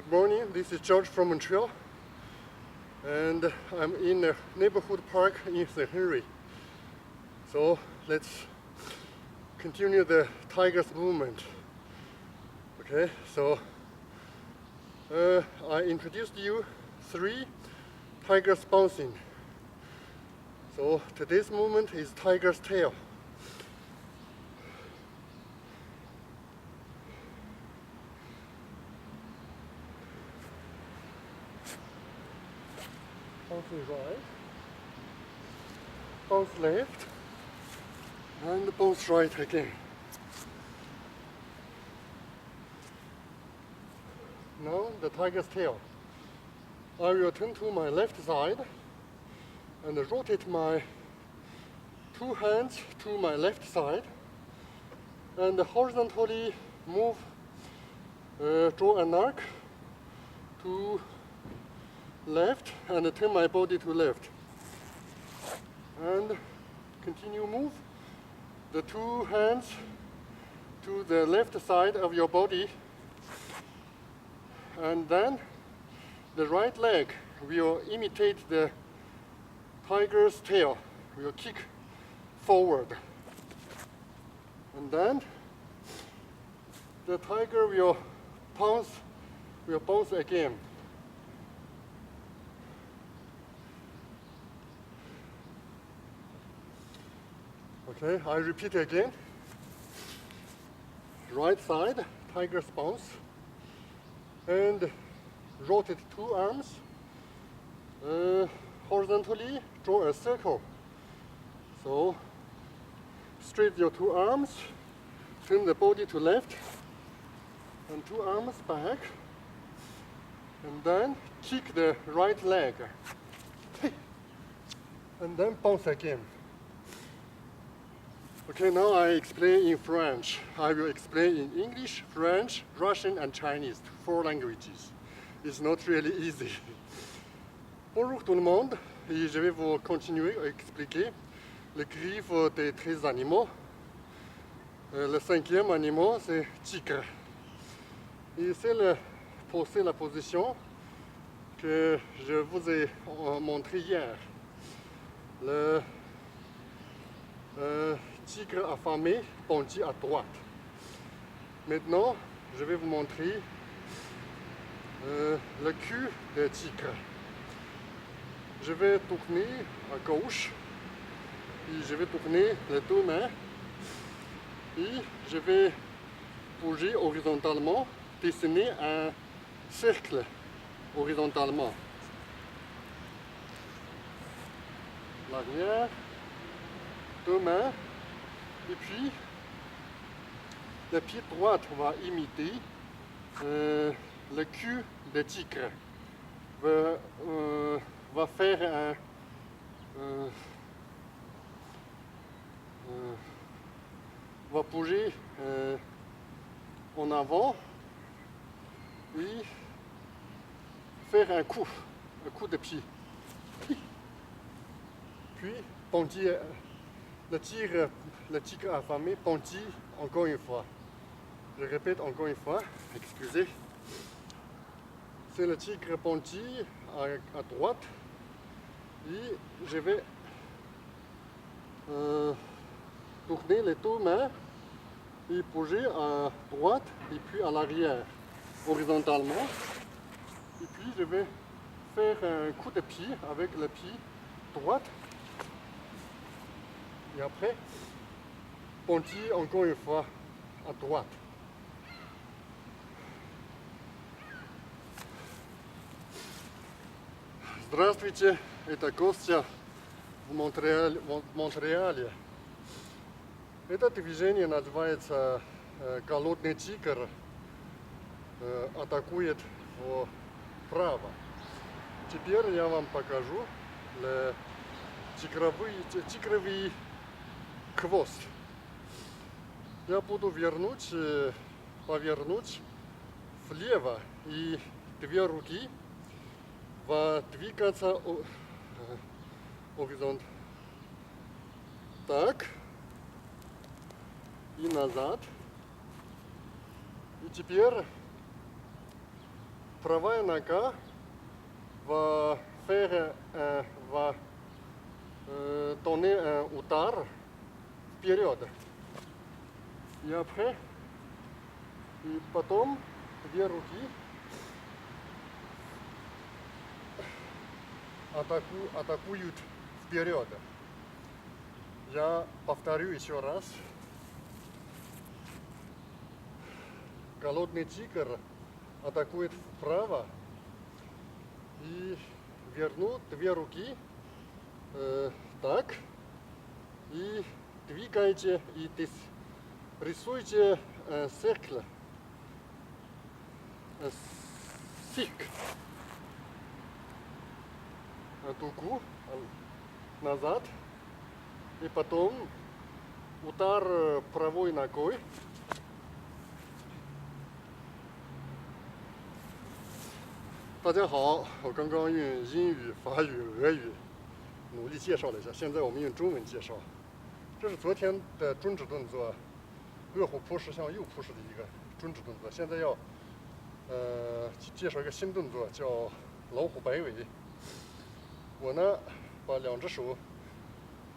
Good morning, this is George from Montreal, and I'm in a neighborhood park in St. Henry. So let's continue the Tiger's movement. Okay, so I introduced you 3 Tigers bouncing. So today's movement is Tiger's tail. Bounce right, bounce left, and bounce right again. Now the tiger's tail. I will turn to my left side and rotate my 2 hands to my left side and horizontally move, draw an arc to left and turn my body to left and continue move the 2 hands to the left side of your body, and then the right leg will imitate the tiger's tail, will kick forward, and then the tiger will bounce again. Okay, I repeat again. Right side, tiger's bounce, and rotate 2 arms, horizontally draw a circle. So straight your 2 arms, turn the body to left, and 2 arms back, and then kick the right leg, and then bounce again. Okay, now I explain in French. I will explain in English, French, Russian, and Chinese, 4 languages. It's not really easy. Bonjour tout le monde, et je vais vous continuer à expliquer les griffes des 13 animaux. Le 5e animal, c'est Tigre. Et c'est la position que je vous ai montré hier. Le tigre affamé pendu à droite. Maintenant, je vais vous montrer le cul de tigre. Je vais tourner à gauche et je vais tourner les 2 mains et je vais bouger horizontalement, dessiner un cercle horizontalement. L'arrière, 2 mains. Et puis, le pied droit va imiter le cul de tigre. Va faire va bouger en avant et faire un coup de pied. Puis, pendu. Le tigre affamé pendu encore une fois. Je répète encore une fois, excusez. C'est le tigre pendu à droite et je vais tourner les 2 mains et bouger à droite et puis à l'arrière horizontalement. Et puis je vais faire un coup de pied avec le pied droit. Et après, pendu encore une fois à droite. Здравствуйте, это Костя в Монреале. Это движение называется голодный тигр атакует вправо. Теперь я вам покажу тигровый хвост. Я буду повернуть влево и 2 руки двигаться горизонт. Так. И назад. И теперь правая нога va faire va donner un удар вперед. И après, и потом две руки атакуют вперед. Я повторю еще раз. Голодный тигр атакует вправо и верну две руки так и двигайте и рисуйте cercle, дугу назад и потом удар правой ногой.大家好，我刚刚用英语、法语、俄语努力介绍了一下，现在我们用中文介绍。这是昨天的中指动作，饿虎扑食向右扑食的一个中指动作。现在要介绍一个新动作，叫老虎摆尾。我呢把两只手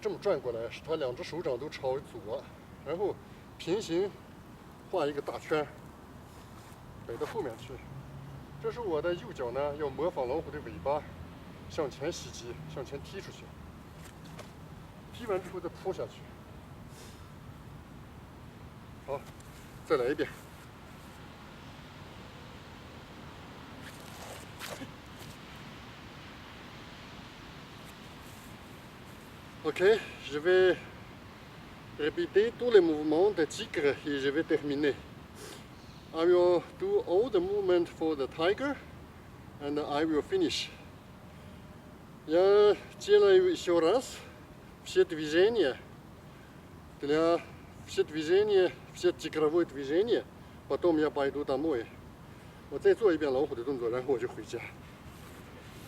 这么转过来，使它两只手掌都朝左，然后平行画一个大圈，摆到后面去。这是我的右脚呢，要模仿老虎的尾巴，向前袭击，向前踢出去。踢完之后再扑下去。好，再来一遍。OK, je vais répéter tous les mouvements de tigre et je vais terminer. I will do all the movement for the tiger, and I will finish. Я делаю еще раз все движения, все тигровые движения, потом я пойду домой. 我再做一遍老虎的动作，然后我就回家。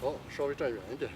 好，稍微站远一点。